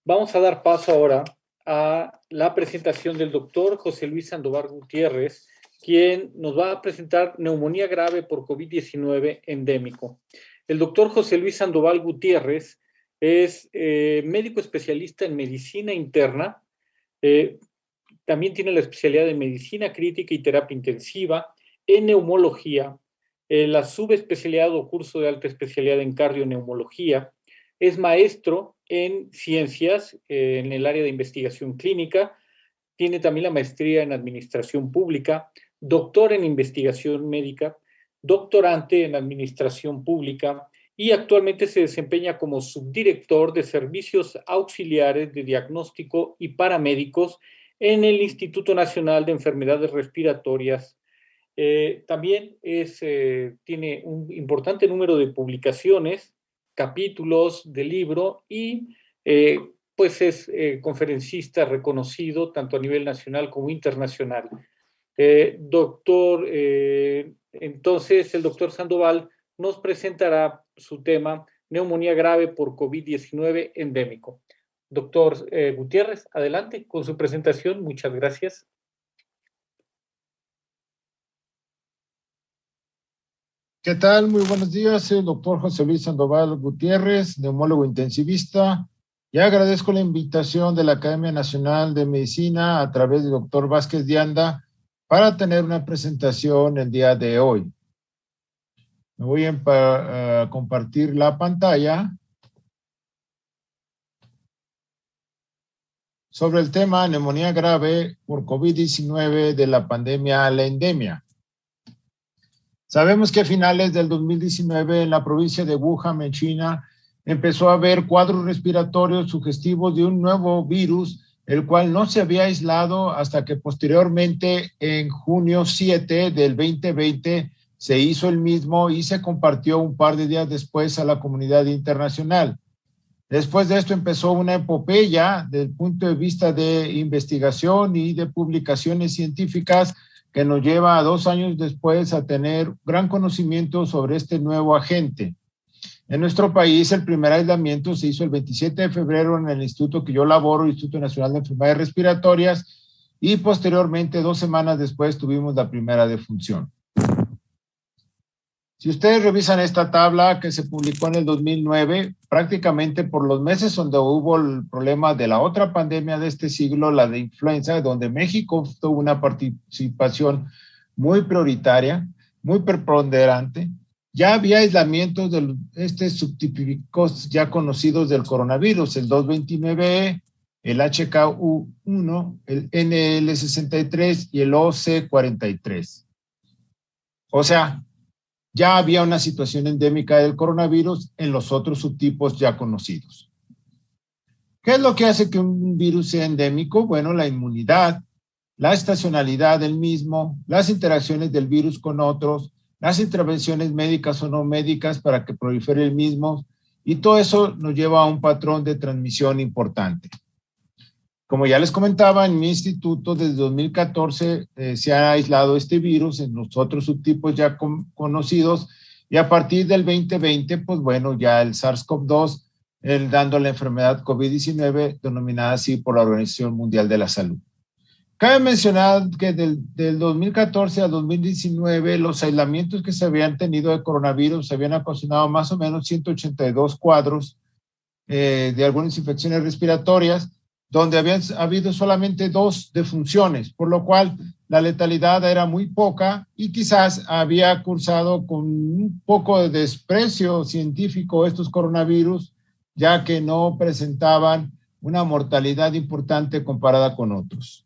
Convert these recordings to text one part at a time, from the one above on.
Vamos a dar paso ahora a la presentación del doctor José Luis Sandoval Gutiérrez, quien nos va a presentar neumonía grave por COVID-19 endémico. El doctor José Luis Sandoval Gutiérrez es médico especialista en medicina interna, también tiene la especialidad de medicina crítica y terapia intensiva, en neumología, la subespecialidad o curso de alta especialidad en cardioneumología. Es maestro en ciencias en el área de investigación clínica. Tiene también la maestría en administración pública, doctor en investigación médica, doctorante en administración pública y actualmente se desempeña como subdirector de servicios auxiliares de diagnóstico y paramédicos en el Instituto Nacional de Enfermedades Respiratorias. También tiene un importante número de publicaciones, capítulos de libro y pues es conferencista reconocido tanto a nivel nacional como internacional. Entonces el doctor Sandoval nos presentará su tema neumonía grave por COVID-19 endémico. Doctor Gutiérrez, adelante con su presentación. Muchas gracias. ¿Qué tal? Muy buenos días. Soy el doctor José Luis Sandoval Gutiérrez, neumólogo intensivista, y agradezco la invitación de la Academia Nacional de Medicina a través del doctor Vázquez de Anda para tener una presentación el día de hoy. Me voy a compartir la pantalla sobre el tema neumonía grave por COVID-19 de la pandemia a la endemia. Sabemos que a finales del 2019 en la provincia de Wuhan, en China, empezó a haber cuadros respiratorios sugestivos de un nuevo virus, el cual no se había aislado hasta que posteriormente en junio 7 del 2020 se hizo el mismo y se compartió un par de días después a la comunidad internacional. Después de esto empezó una epopeya desde el punto de vista de investigación y de publicaciones científicas que nos lleva a 2 años después a tener gran conocimiento sobre este nuevo agente. En nuestro país, el primer aislamiento se hizo el 27 de febrero en el instituto que yo laboro, el Instituto Nacional de Enfermedades Respiratorias, y posteriormente, 2 semanas después, tuvimos la primera defunción. Si ustedes revisan esta tabla que se publicó en el 2009, prácticamente por los meses donde hubo el problema de la otra pandemia de este siglo, la de influenza, donde México tuvo una participación muy prioritaria, muy preponderante, ya había aislamientos de subtípicos ya conocidos del coronavirus, el 229E, el HKU1, el NL63 y el OC43. O sea, ya había una situación endémica del coronavirus en los otros subtipos ya conocidos. ¿Qué es lo que hace que un virus sea endémico? Bueno, la inmunidad, la estacionalidad del mismo, las interacciones del virus con otros, las intervenciones médicas o no médicas para que prolifere el mismo, y todo eso nos lleva a un patrón de transmisión importante. Como ya les comentaba, en mi instituto desde 2014 se ha aislado este virus en los otros subtipos ya conocidos, y a partir del 2020, pues bueno, ya el SARS-CoV-2, dando la enfermedad COVID-19, denominada así por la Organización Mundial de la Salud. Cabe mencionar que del 2014 a 2019, los aislamientos que se habían tenido de coronavirus se habían ocasionado más o menos 182 cuadros de algunas infecciones respiratorias, donde habían habido solamente 2 defunciones, por lo cual la letalidad era muy poca y quizás había cursado con un poco de desprecio científico estos coronavirus, ya que no presentaban una mortalidad importante comparada con otros.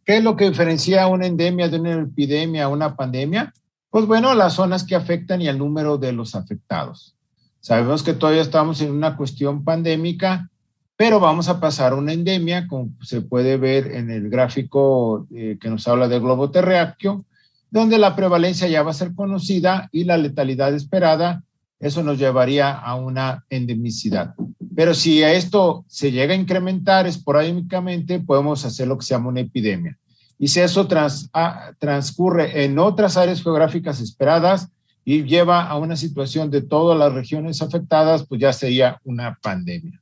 ¿Qué es lo que diferencia una endemia de una epidemia a una pandemia? Pues bueno, las zonas que afectan y el número de los afectados. Sabemos que todavía estamos en una cuestión pandémica, pero vamos a pasar a una endemia, como se puede ver en el gráfico que nos habla del globo terráqueo, donde la prevalencia ya va a ser conocida y la letalidad esperada. Eso nos llevaría a una endemicidad. Pero si a esto se llega a incrementar esporádicamente, podemos hacer lo que se llama una epidemia. Y si eso transcurre en otras áreas geográficas esperadas y lleva a una situación de todas las regiones afectadas, pues ya sería una pandemia.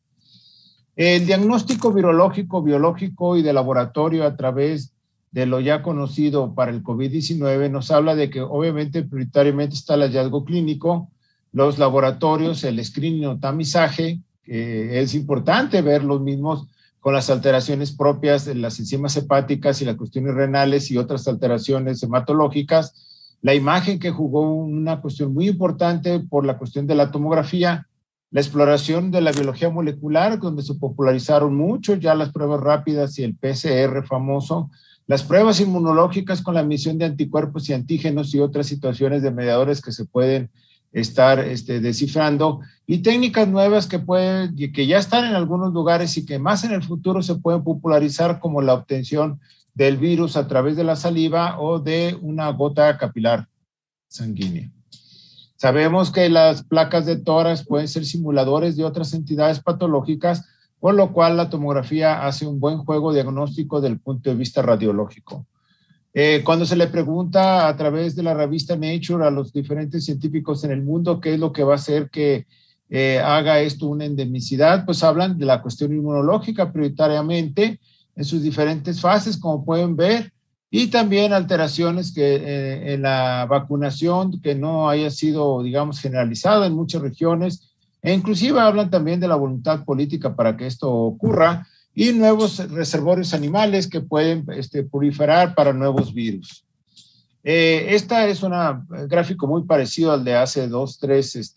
El diagnóstico virológico, biológico y de laboratorio a través de lo ya conocido para el COVID-19 nos habla de que obviamente prioritariamente está el hallazgo clínico, los laboratorios, el screening o tamizaje, es importante ver los mismos con las alteraciones propias de las enzimas hepáticas y las cuestiones renales y otras alteraciones hematológicas. La imagen que jugó una cuestión muy importante por la cuestión de la tomografía, la exploración de la biología molecular, donde se popularizaron mucho ya las pruebas rápidas y el PCR famoso, las pruebas inmunológicas con la emisión de anticuerpos y antígenos y otras situaciones de mediadores que se pueden estar descifrando, y técnicas nuevas que ya están en algunos lugares y que más en el futuro se pueden popularizar, como la obtención del virus a través de la saliva o de una gota capilar sanguínea. Sabemos que las placas de tórax pueden ser simuladores de otras entidades patológicas, por lo cual la tomografía hace un buen juego diagnóstico desde el punto de vista radiológico. Cuando se le pregunta a través de la revista Nature a los diferentes científicos en el mundo qué es lo que va a hacer que haga esto una endemicidad, pues hablan de la cuestión inmunológica prioritariamente en sus diferentes fases, como pueden ver, y también alteraciones que en la vacunación que no haya sido, digamos, generalizada en muchas regiones, e inclusive hablan también de la voluntad política para que esto ocurra, y nuevos reservorios animales que pueden proliferar para nuevos virus. Esta es un gráfico muy parecido al de hace 3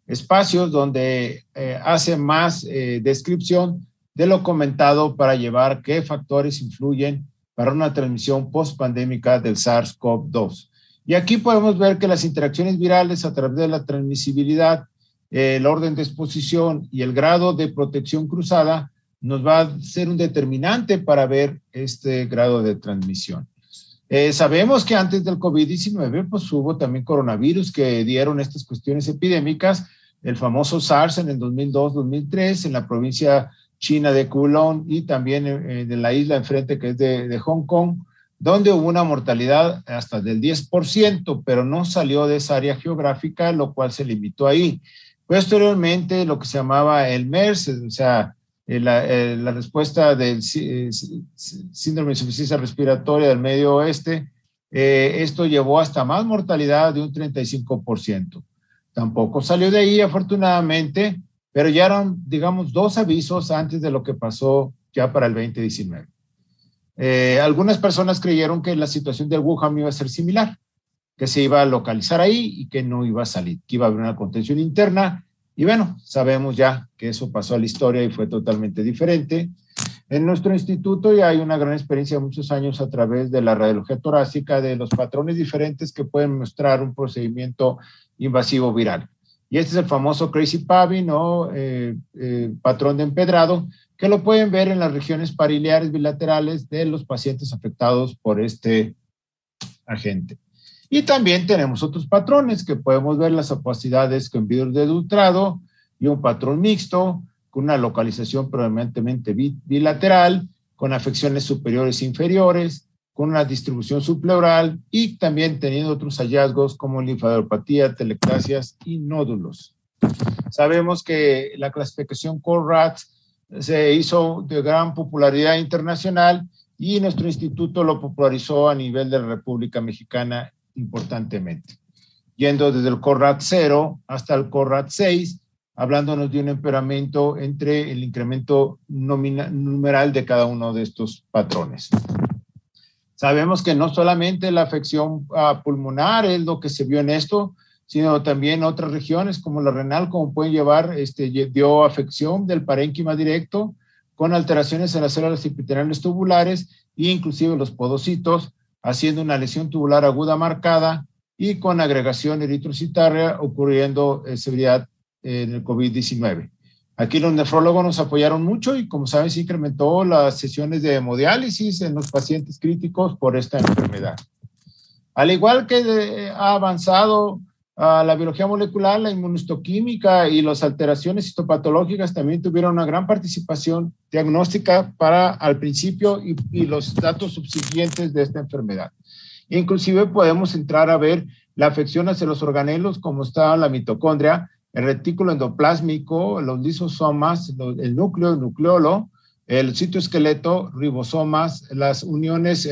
espacios, donde hace más descripción de lo comentado para llevar qué factores influyen para una transmisión post-pandémica del SARS-CoV-2. Y aquí podemos ver que las interacciones virales a través de la transmisibilidad, el orden de exposición y el grado de protección cruzada nos va a ser un determinante para ver este grado de transmisión. Sabemos que antes del COVID-19 pues hubo también coronavirus que dieron estas cuestiones epidémicas, el famoso SARS en el 2002-2003 en la provincia china de Kowloon y también de la isla enfrente que es de Hong Kong, donde hubo una mortalidad hasta del 10%, pero no salió de esa área geográfica, lo cual se limitó ahí. Posteriormente, lo que se llamaba el MERS, o sea, la respuesta del síndrome de insuficiencia respiratoria del Medio Oeste, esto llevó hasta más mortalidad de un 35%. Tampoco salió de ahí, afortunadamente, pero ya eran, digamos, 2 avisos antes de lo que pasó ya para el 2019. Algunas personas creyeron que la situación del Wuhan iba a ser similar, que se iba a localizar ahí y que no iba a salir, que iba a haber una contención interna. Y bueno, sabemos ya que eso pasó a la historia y fue totalmente diferente. En nuestro instituto ya hay una gran experiencia de muchos años a través de la radiología torácica, de los patrones diferentes que pueden mostrar un procedimiento invasivo viral. Y este es el famoso crazy paving o patrón de empedrado, que lo pueden ver en las regiones pariliares bilaterales de los pacientes afectados por este agente. Y también tenemos otros patrones que podemos ver las opacidades con virus de edultrado y un patrón mixto con una localización predominantemente bilateral, con afecciones superiores e inferiores, con una distribución subpleural y también teniendo otros hallazgos como linfadenopatía, telectasias y nódulos. Sabemos que la clasificación CORRAT se hizo de gran popularidad internacional y nuestro instituto lo popularizó a nivel de la República Mexicana importantemente, yendo desde el CORRAT 0 hasta el CORRAT 6, hablándonos de un empeoramiento entre el incremento numeral de cada uno de estos patrones. Sabemos que no solamente la afección pulmonar es lo que se vio en esto, sino también otras regiones como la renal, como pueden llevar, dio afección del parénquima directo con alteraciones en las células epiteliales tubulares e inclusive los podocitos, haciendo una lesión tubular aguda marcada y con agregación eritrocitaria ocurriendo severidad en el COVID-19. Aquí los nefrólogos nos apoyaron mucho y como saben se incrementó las sesiones de hemodiálisis en los pacientes críticos por esta enfermedad. Al igual que ha avanzado la biología molecular, la inmunohistoquímica y las alteraciones histopatológicas también tuvieron una gran participación diagnóstica para al principio y los datos subsiguientes de esta enfermedad. Inclusive podemos entrar a ver la afección hacia los organelos como está la mitocondria, el retículo endoplásmico, los lisosomas, el núcleo, el nucleolo, el citoesqueleto, ribosomas, las uniones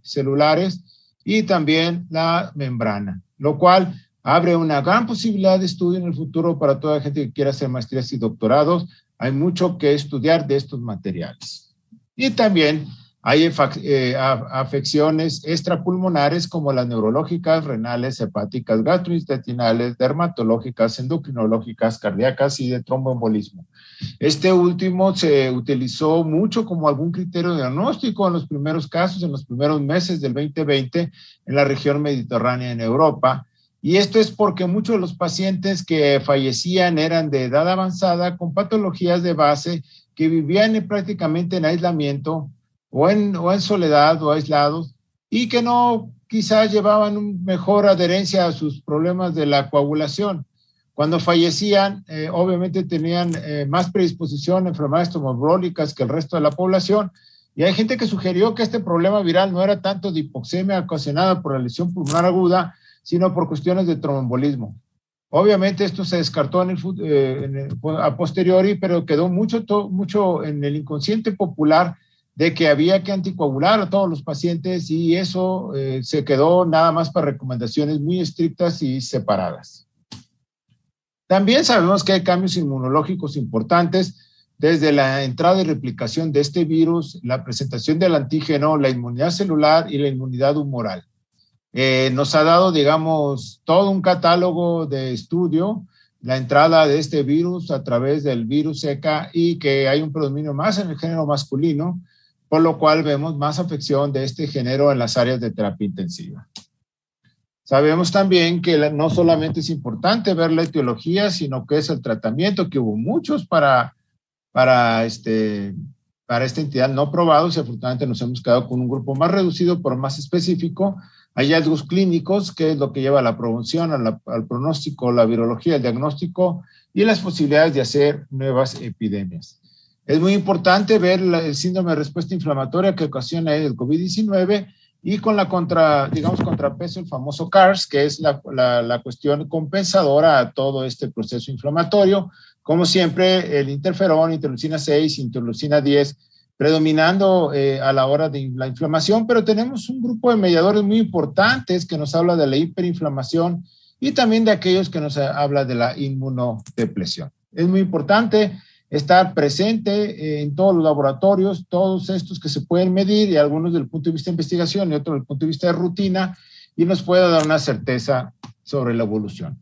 celulares y también la membrana, lo cual abre una gran posibilidad de estudio en el futuro para toda la gente que quiera hacer maestrías y doctorados. Hay mucho que estudiar de estos materiales. Y también hay afecciones extrapulmonares como las neurológicas, renales, hepáticas, gastrointestinales, dermatológicas, endocrinológicas, cardíacas y de tromboembolismo. Este último se utilizó mucho como algún criterio de diagnóstico en los primeros casos, en los primeros meses del 2020 en la región mediterránea en Europa. Y esto es porque muchos de los pacientes que fallecían eran de edad avanzada con patologías de base que vivían prácticamente en aislamiento o en soledad o aislados y que no quizás llevaban una mejor adherencia a sus problemas de la coagulación. Cuando fallecían, obviamente tenían más predisposición a enfermedades trombólicas que el resto de la población. Y hay gente que sugirió que este problema viral no era tanto de hipoxemia ocasionada por la lesión pulmonar aguda, sino por cuestiones de tromboembolismo. Obviamente esto se descartó a posteriori, pero quedó mucho en el inconsciente popular de que había que anticoagular a todos los pacientes y eso se quedó nada más para recomendaciones muy estrictas y separadas. También sabemos que hay cambios inmunológicos importantes desde la entrada y replicación de este virus, la presentación del antígeno, la inmunidad celular y la inmunidad humoral. Nos ha dado, digamos, todo un catálogo de estudio, la entrada de este virus a través del virus Zika y que hay un predominio más en el género masculino, por lo cual vemos más afección de este género en las áreas de terapia intensiva. Sabemos también que no solamente es importante ver la etiología, sino que es el tratamiento, que hubo muchos para esta entidad no probados y afortunadamente nos hemos quedado con un grupo más reducido, pero más específico. Hay hallazgos clínicos, que es lo que lleva a la prevención, al pronóstico, la virología, el diagnóstico y las posibilidades de hacer nuevas epidemias. Es muy importante ver el síndrome de respuesta inflamatoria que ocasiona el COVID-19 y con la contrapeso, el famoso CARS, que es la cuestión compensadora a todo este proceso inflamatorio. Como siempre, el interferón, interleucina 6, interleucina 10, predominando a la hora de la inflamación, pero tenemos un grupo de mediadores muy importantes que nos habla de la hiperinflamación y también de aquellos que nos habla de la inmunodepresión. Es muy importante estar presente en todos los laboratorios, todos estos que se pueden medir, y algunos desde el punto de vista de investigación y otros desde el punto de vista de rutina, y nos puede dar una certeza sobre la evolución.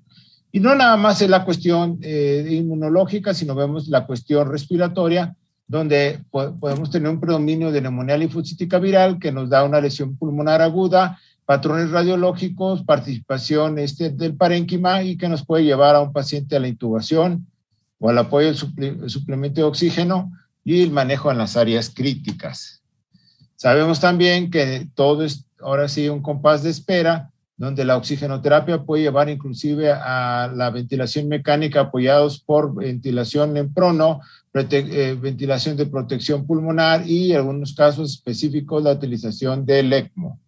Y no nada más es la cuestión inmunológica, sino vemos la cuestión respiratoria, donde podemos tener un predominio de neumonía linfocítica viral que nos da una lesión pulmonar aguda, patrones radiológicos, participación del parénquima y que nos puede llevar a un paciente a la intubación o al apoyo del suplemento de oxígeno y el manejo en las áreas críticas. Sabemos también que todo es ahora sí un compás de espera, donde la oxigenoterapia puede llevar inclusive a la ventilación mecánica apoyados por ventilación en prono, ventilación de protección pulmonar y en algunos casos específicos la utilización del ECMO.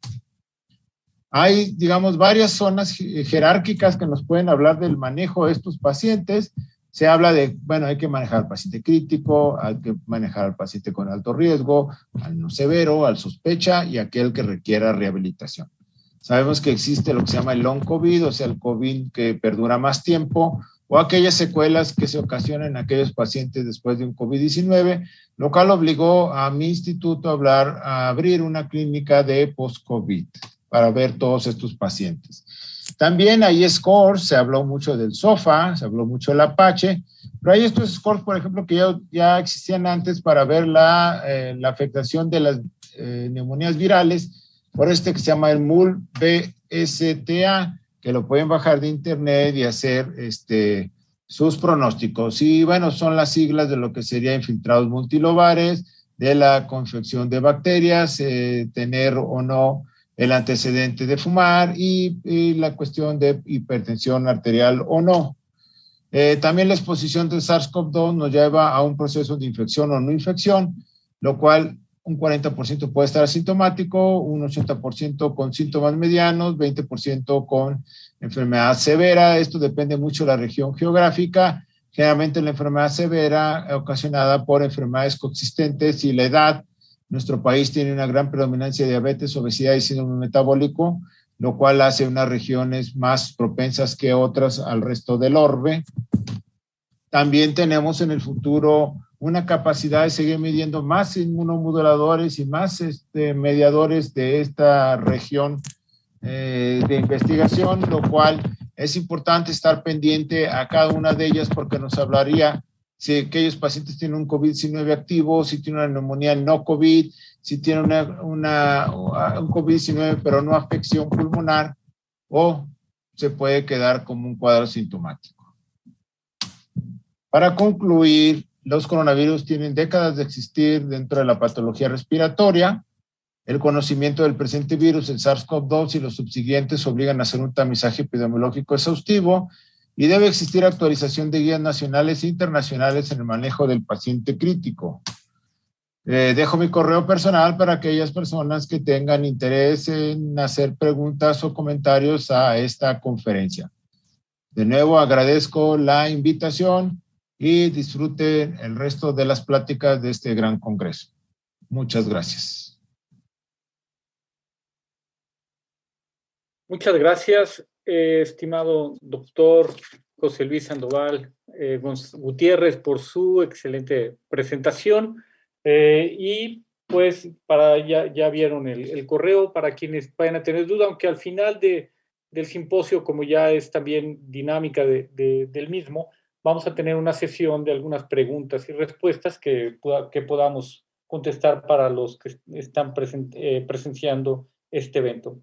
Hay, digamos, varias zonas jerárquicas que nos pueden hablar del manejo de estos pacientes. Se habla de, bueno, hay que manejar al paciente crítico, hay que manejar al paciente con alto riesgo, al no severo, al sospecha y aquel que requiera rehabilitación. Sabemos que existe lo que se llama el long COVID, o sea, el COVID que perdura más tiempo, o aquellas secuelas que se ocasionan en aquellos pacientes después de un COVID-19, lo cual obligó a mi instituto a abrir una clínica de post-COVID para ver todos estos pacientes. También hay scores, se habló mucho del SOFA, se habló mucho del Apache, pero hay estos scores, por ejemplo, que ya existían antes para ver la afectación de las neumonías virales, por que se llama el MUL-BSTA, que lo pueden bajar de internet y hacer sus pronósticos. Y bueno, son las siglas de lo que sería infiltrados multilobares, de la confección de bacterias, tener o no el antecedente de fumar y la cuestión de hipertensión arterial o no. También la exposición de SARS-CoV-2 nos lleva a un proceso de infección o no infección, lo cual un 40% puede estar asintomático, un 80% con síntomas medianos, 20% con enfermedad severa. Esto depende mucho de la región geográfica. Generalmente la enfermedad severa ocasionada por enfermedades coexistentes y la edad. Nuestro país tiene una gran predominancia de diabetes, obesidad y síndrome metabólico, lo cual hace unas regiones más propensas que otras al resto del orbe. También tenemos en el futuro una capacidad de seguir midiendo más inmunomoduladores y más mediadores de esta región de investigación, lo cual es importante estar pendiente a cada una de ellas porque nos hablaría si aquellos pacientes tienen un COVID-19 activo, si tienen una neumonía no COVID, si tienen un COVID-19 pero no afección pulmonar, o se puede quedar como un cuadro sintomático. Para concluir, los coronavirus tienen décadas de existir dentro de la patología respiratoria. El conocimiento del presente virus, el SARS-CoV-2 y los subsiguientes obligan a hacer un tamizaje epidemiológico exhaustivo y debe existir actualización de guías nacionales e internacionales en el manejo del paciente crítico. Dejo mi correo personal para aquellas personas que tengan interés en hacer preguntas o comentarios a esta conferencia. De nuevo, agradezco la invitación y disfruten el resto de las pláticas de este gran congreso. Muchas gracias. Muchas gracias, estimado doctor José Luis Sandoval Gutiérrez, por su excelente presentación. Y pues ya vieron el correo para quienes vayan a tener duda, aunque al final del simposio, como ya es también dinámica del mismo, vamos a tener una sesión de algunas preguntas y respuestas que podamos contestar para los que están presenciando este evento.